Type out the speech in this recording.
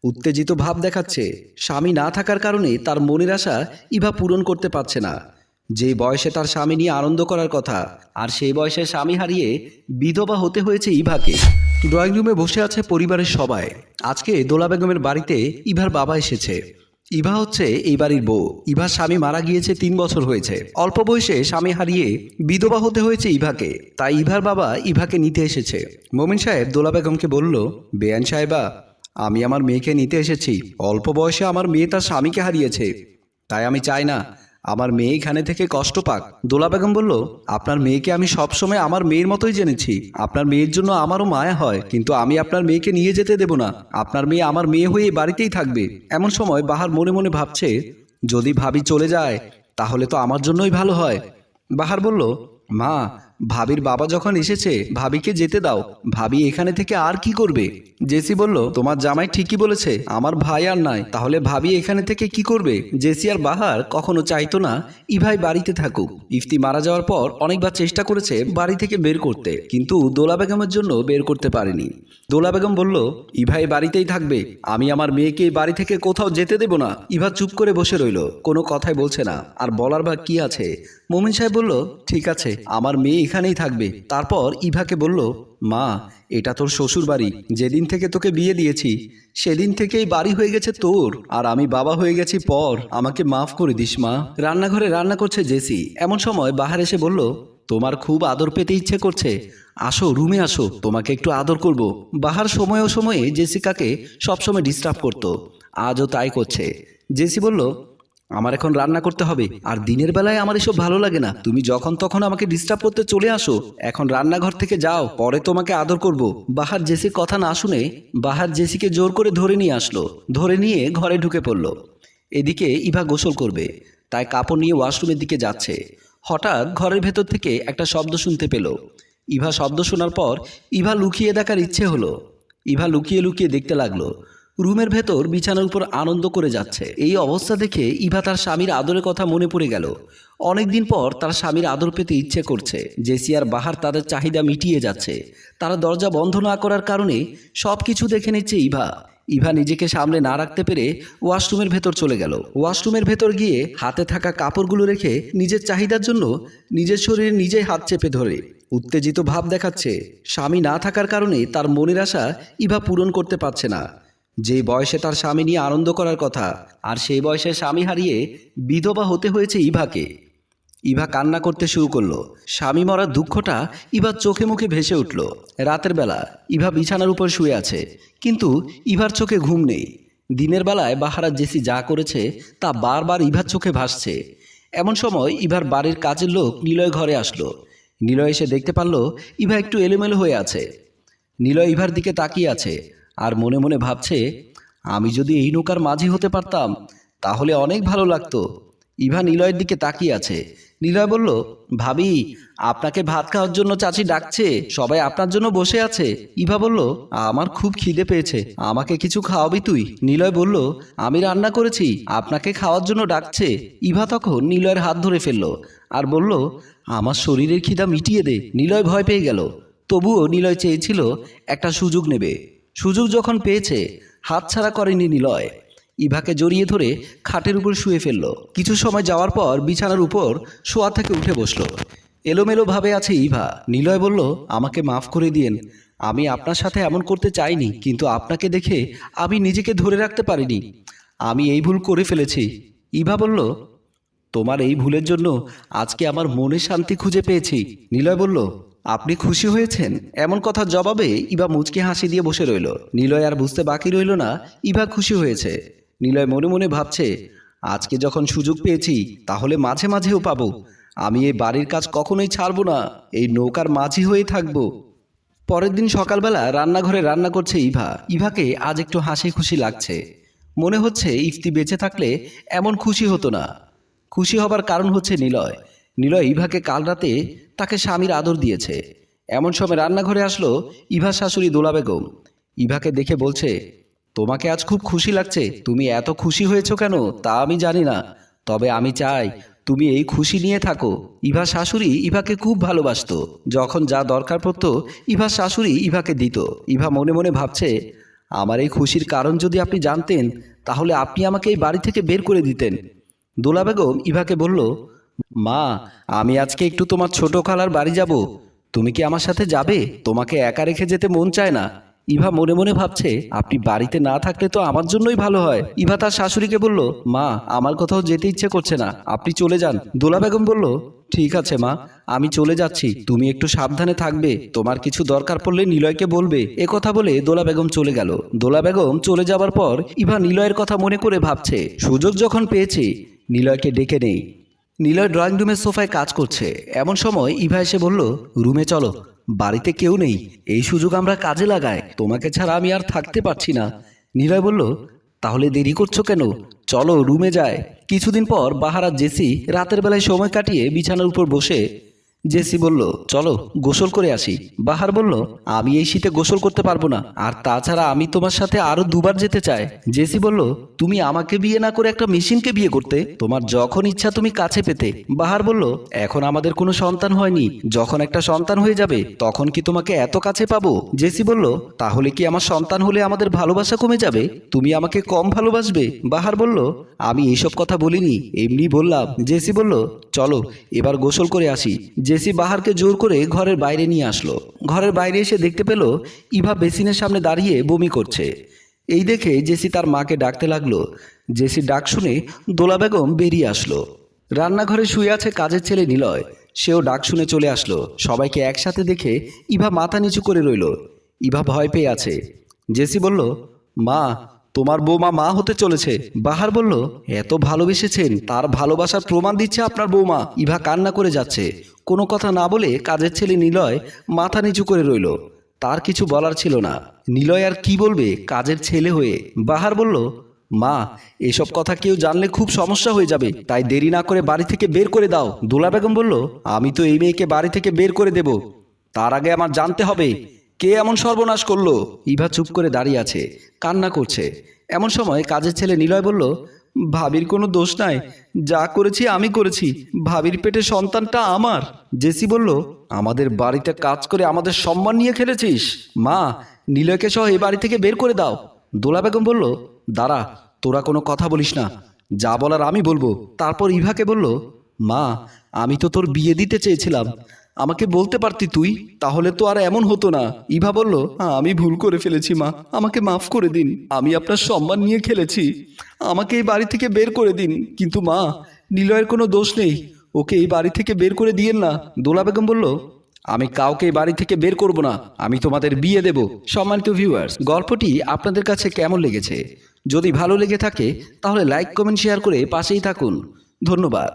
উত্তেজিত ভাব দেখাচ্ছে। স্বামী না থাকার কারণে তার মনের আশা ইভা পূরণ করতে পারছে না। যে বয়সে তার স্বামী নিয়ে আনন্দ করার কথা, আর সেই বয়সে স্বামী হারিয়ে বিধবা হতে হয়েছে ইভাকে। ড্রয়িং রুমে বসে আছে পরিবারের সবাই। আজকে দোলা বেগমের বাড়িতে ইভার বাবা এসেছে। ইভা হচ্ছে এই বাড়ির বউ। ইভার স্বামী মারা গিয়েছে 3 বছর হয়েছে। অল্প বয়সে স্বামী হারিয়ে বিধবা হতে হয়েছে ইভাকে, তাই ইভার বাবা ইভাকে নিতে এসেছে। মোমিন সাহেব দোলা বেগমকে বলল, বেয়ান সাহেবা, আমি আমার মেয়েকে নিতে এসেছি। অল্প বয়সে আমার মেয়ে তার স্বামীকে হারিয়েছে, তাই আমি চাই না আমার মেয়ে এখানে থেকে কষ্ট পাক। দোলা বেগম বলল, আপনার মেয়েকে আমি সবসময় আমার মেয়ের মতোই জেনেছি। আপনার মেয়ের জন্য আমারও মায়া হয়, কিন্তু আমি আপনার মেয়েকে নিয়ে যেতে দেব না। আপনার মেয়ে আমার মেয়ে হয়ে বাড়িতেই থাকবে। এমন সময় বাহার মনে মনে ভাবছে, যদি ভাবি চলে যায় তাহলে তো আমার জন্যই ভালো হয়। বাহার বলল, মা, ভাবির বাবা যখন এসেছে ভাবিকে যেতে দাও। ভাবি এখানে থেকে আর কি করবে? জেসি বলল, তোমার জামাই ঠিকই বলেছে, আমার ভাই আর নাই, তাহলে ভাবি এখানে থেকে কি করবে? জেসি আর বাহার কখনো চাইতো না ইভাই বাড়িতে থাকুক। ইফতি মারা যাওয়ার পর অনেকবার চেষ্টা করেছে বাড়ি থেকে বের করতে, কিন্তু দোলা বেগমের জন্য বের করতে পারেনি। দোলা বেগম বলল, ইভাই বাড়িতেই থাকবে, আমি আমার মেয়েকে বাড়ি থেকে কোথাও যেতে দেব না। ইভা চুপ করে বসে রইল, কোনো কথাই বলছে না। আর বলার বা কি আছে? মোমিন সাহেব বলল, ঠিক আছে, আমার মেয়ে এখানেই থাকবে। তারপর ইভাকে বলল, মা, এটা তোর শ্বশুর বাড়ি। যেদিন থেকে তোকে বিয়ে দিয়েছি সেদিন থেকেই বাড়ি হয়ে গেছে তোর, আর আমি বাবা হয়ে গেছি পর। আমাকে মাফ করে দিস মা। রান্নাঘরে রান্না করছে জেসি। এমন সময় বাহার এসে বলল, তোমার খুব আদর পেতে ইচ্ছে করছে, আসো রুমে আসো, তোমাকে একটু আদর করব। বাহার সময়ে সময়ে জেসিকাকে সবসময় ডিস্টার্ব করত, আজও তাই করছে। জেসি বলল, আমার এখন রান্না করতে হবে, আর দিনের বেলায় আমার এসব ভালো লাগে না। তুমি যখন তখন আমাকে ডিস্টার্ব করতে চলে আসো। এখন রান্নাঘর থেকে যাও, পরে তোমাকে আদর করব। বাহার জেসির কথা না শুনে বাহার জেসিকে জোর করে ধরে নিয়ে আসলো। ধরে নিয়ে ঘরে ঢুকে পড়ল। এদিকে ইভা গোসল করবে, তাই কাপড় নিয়ে ওয়াশরুমের দিকে যাচ্ছে। হঠাৎ ঘরের ভেতর থেকে একটা শব্দ শুনতে পেল। ইভা শব্দ শোনার পর ইভা লুকিয়ে দেখার ইচ্ছে হলো। ইভা লুকিয়ে লুকিয়ে দেখতে লাগলো রুমের ভেতর বিছানার উপর আনন্দ করে যাচ্ছে। এই অবস্থা দেখে ইভা তার স্বামীর আদরের কথা মনে পড়ে গেল। অনেকদিন পর তার স্বামীর আদর পেতে ইচ্ছে করছে। জেসি আর বাহার তাদের চাহিদা মিটিয়ে যাচ্ছে। তারা দরজা বন্ধ না করার কারণে সব কিছু দেখে নিচ্ছে ইভা। ইভা নিজেকে সামলে না রাখতে পেরে ওয়াশরুমের ভেতর চলে গেল। ওয়াশরুমের ভেতর গিয়ে হাতে থাকা কাপড়গুলো রেখে নিজের চাহিদার জন্য নিজের শরীরে নিজেই হাত চেপে ধরে উত্তেজিত ভাব দেখাচ্ছে। স্বামী না থাকার কারণে তার মনের আশা ইভা পূরণ করতে পারছে না। যে বয়সে তার স্বামী নিয়ে আনন্দ করার কথা, আর সেই বয়সে স্বামী হারিয়ে বিধবা হতে হয়েছে ইভাকে। ইভা কান্না করতে শুরু করলো। স্বামী মরার দুঃখটা ইভার চোখে মুখে ভেসে উঠল। রাতের বেলা ইভা বিছানার উপর শুয়ে আছে, কিন্তু ইভার চোখে ঘুম নেই। দিনের বেলায় বাহার আর জেসি যা করেছে তা বারবার ইভার চোখে ভাসছে। এমন সময় ইভার বাড়ির কাজের লোক নিলয় ঘরে আসলো। নিলয় এসে দেখতে পারল ইভা একটু এলোমেলো হয়ে আছে। নিলয় ইভার দিকে তাকিয়ে আছে আর মনে মনে ভাবছে, আমি যদি এই নৌকার মাঝি হতে পারতাম তাহলে অনেক ভালো লাগতো। ইভা নিলয়ের দিকে তাকিয়ে আছে। নিলয় বলল, ভাবি, আপনাকে ভাত খাওয়ার জন্য চাচি ডাকছে, সবাই আপনার জন্য বসে আছে। ইভা বলল, আমার খুব খিদে পেয়েছে, আমাকে কিছু খাওয়াবি তুই? নিলয় বলল, আমি রান্না করেছি, আপনাকে খাওয়ার জন্য ডাকছে। ইভা তখন নিলয়ের হাত ধরে ফেলল আর বলল, আমার শরীরের খিদা মিটিয়ে দে। নিলয় ভয় পেয়ে গেল, তবুও নিলয় চেয়েছিল একটা সুযোগ নেবে। সুযোগ যখন পেয়েছে হাতছাড়া করেনি নিলয়। ইভাকে জড়িয়ে ধরে খাটের উপর শুয়ে ফেলল। কিছু সময় যাওয়ার পর বিছানার উপর শোয়া থেকে উঠে বসলো। এলোমেলো ভাবে আছে ইভা। নিলয় বলল, আমাকে মাফ করে দিয়েন, আমি আপনার সাথে এমন করতে চাইনি, কিন্তু আপনাকে দেখে আমি নিজেকে ধরে রাখতে পারিনি, আমি এই ভুল করে ফেলেছি। ইভা বলল, তোমার এই ভুলের জন্য আজকে আমার মনে শান্তি খুঁজে পেয়েছি। নিলয় বলল, আপনি খুশি হয়েছেন? এমন কথার জবাবে ইভা মুচকি হাসি দিয়ে বসে রইল। নিলয় আর বুঝতে বাকি রইল না ইভা খুশি হয়েছে। নিলয় মনে মনে ভাবছে, আজকে যখন সুযোগ পেয়েছি তাহলে মাঝে মাঝেও পাবো। আমি এই বাড়ির কাজ কখনোই ছাড়বো না, এই নৌকার মাঝি হয়ে থাকবো। পরের দিন সকালবেলা রান্নাঘরে রান্না করছে ইভা। ইভাকে আজ একটু হাসি খুশি লাগছে। মনে হচ্ছে ইফতি বেঁচে থাকলে এমন খুশি হতো না। খুশি হবার কারণ হচ্ছে নিলয়। নিলয় ইভাকে কাল রাতে তাকে স্বামীর আদর দিয়েছে। এমন সময় রান্নাঘরে আসলো ইভার শাশুড়ি দোলা বেগম। ইভাকে দেখে বলছে, তোমাকে আজ খুব খুশি লাগছে, তুমি এত খুশি হয়েছো কেন তা আমি জানি না, তবে আমি চাই তুমি এই খুশি নিয়ে থাকো। ইভার শাশুড়ি ইভাকে খুব ভালোবাসতো। যখন যা দরকার পড়তো ইভার শাশুড়ি ইভাকে দিত। ইভা মনে মনে ভাবছে, আমার এই খুশির কারণ যদি আপনি জানতেন তাহলে আপনি আমাকে এই বাড়ি থেকে বের করে দিতেন। দোলা বেগম ইভাকে বলল, মা, আমি আজকে একটু তোমার ছোট খালার বাড়ি যাব। তুমি কি আমার সাথে যাবে? তোমাকে একা রেখে যেতে মন চায় না। ইভা মনে মনে ভাবছে, আপনি বাড়িতে না থাকলে তো আমার জন্যই ভালো হয়। ইভা তার শাশুড়িকে বলল, মা, আমার কোথাও যেতে ইচ্ছে করছে না, আপনি চলে যান। দোলা বেগম বলল, ঠিক আছে মা, আমি চলে যাচ্ছি, তুমি একটু সাবধানে থাকবে, তোমার কিছু দরকার পড়লে নিলয়কে বলবে। এ কথা বলে দোলা বেগম চলে গেল। দোলা বেগম চলে যাবার পর ইভা নিলয়ের কথা মনে করে ভাবছে, সুযোগ যখন পেয়েছি নিলয়কে ডেকে নেই। নিলয় ড্রয়িং রুমের সোফায় কাজ করছে। এমন সময় ইভা এসে বলল, রুমে চলো, বাড়িতে কেউ নেই, এই সুযোগ আমরা কাজে লাগাই, তোমাকে ছাড়া আমি আর থাকতে পারছি না। নিলয় বলল, তাহলে দেরি করছো কেন? চলো রুমে যায়। কিছুদিন পর বাহার আর জেসি রাতের বেলায় সময় কাটিয়ে বিছানার উপর বসে। জেসি বলল, চলো গোসল করে আসি। বাহার বলল, আমি এই শীতে গোসল করতে পারবো না, আর তাছাড়া আমি তোমার সাথে আরো দুবার যেতে চাই। জেসি বলল, তুমি আমাকে বিয়ে না করে একটা মেশিনকে বিয়ে করতে, তোমার যখন ইচ্ছা তুমি কাছে পেতে। বাহার বলল, এখন আমাদের কোনো সন্তান হয়নি, যখন একটা সন্তান হয়ে যাবে তখন কি তোমাকে এত কাছে পাবো? জেসি বলল, তাহলে কি আমার সন্তান হলে আমাদের ভালোবাসা কমে যাবে? তুমি আমাকে কম ভালোবাসবে? বাহার বলল, আমি এইসব কথা বলিনি, এমনি বললাম। জেসি বলল, চলো এবার গোসল করে আসি। জেসি বাহারকে জোর করে ঘরের বাইরে নিয়ে আসলো। ঘরের বাইরে এসে দেখতে পেল ইভা বেসিনের সামনে দাঁড়িয়ে বমি করছে। এই দেখে জেসি তার মাকে ডাকতে লাগলো। জেসির ডাক শুনে দোলা বেগম বেরিয়ে আসলো। রান্নাঘরে শুয়ে আছে কাজের ছেলে নিলয়, সেও ডাক শুনে চলে আসলো। সবাইকে একসাথে দেখে ইভা মাথা নিচু করে রইল। ইভা ভয় পেয়ে আছে। জেসি বলল, মা, তোমার বৌমা মা হতে চলেছে। বাহার বলল, এত ভালোবেসেছেন, তার ভালোবাসার প্রমাণ দিচ্ছে আপনার বৌমা। ইভা কান্না করে যাচ্ছে। কোনো কথা না বলে কাজের ছেলে নিলয় মাথা নিচু করে রইল। তার কিছু বলার ছিল না। নিলয় আর কি বলবে কাজের ছেলে হয়ে। বাহার বলল, মা, এসব কথা কেউ জানলে খুব সমস্যা হয়ে যাবে, তাই দেরি না করে বাড়ি থেকে বের করে দাও। দোলা বেগম বলল, আমি তো এই মেয়েকে বাড়ি থেকে বের করে দেব, তার আগে আমার জানতে হবে কে এমন সর্বনাশ করলো। ইভা চুপ করে দাঁড়িয়ে আছে, কান্না করছে। এমন সময় কাজের ছেলে নিলয় বলল, ভাবির কোনো দোষ নাই, যা করেছি আমি করেছি, ভাবির পেটে সন্তানটা আমার। জেসি বলল, আমাদের বাড়িতে কাজ করে আমাদের সম্মান নিয়ে খেলেছিস? মা, নিলয়কে সহ এই বাড়ি থেকে বের করে দাও। দোলা বেগম বলল, দাঁড়া, তোরা কোনো কথা বলিস না, যা বলার আমি বলবো। তারপর ইভাকে বলল, মা, আমি তো তোর বিয়ে দিতে চেয়েছিলাম, আমাকে বলতে পারতি তুই, তাহলে তো আর এমন হতো না। ইভা বলল, আমি ভুল করে ফেলেছি মা, আমাকে মাফ করে দিন, আমি আপনার সম্মান নিয়ে খেলেছি, আমাকে এই বাড়ি থেকে বের করে দিন। কিন্তু মা, নিলয়ের কোনো দোষ নেই, ওকে এই বাড়ি থেকে বের করে দিয়েন না। দোলা বেগম বলল, আমি কাউকে এই বাড়ি থেকে বের করব না, আমি তোমাদের বিয়ে দেব। সম্মানিত ভিউয়ার্স, গল্পটি আপনাদের কাছে কেমন লেগেছে? যদি ভালো লেগে থাকে তাহলে লাইক, কমেন্ট, শেয়ার করে পাশেই থাকুন। ধন্যবাদ।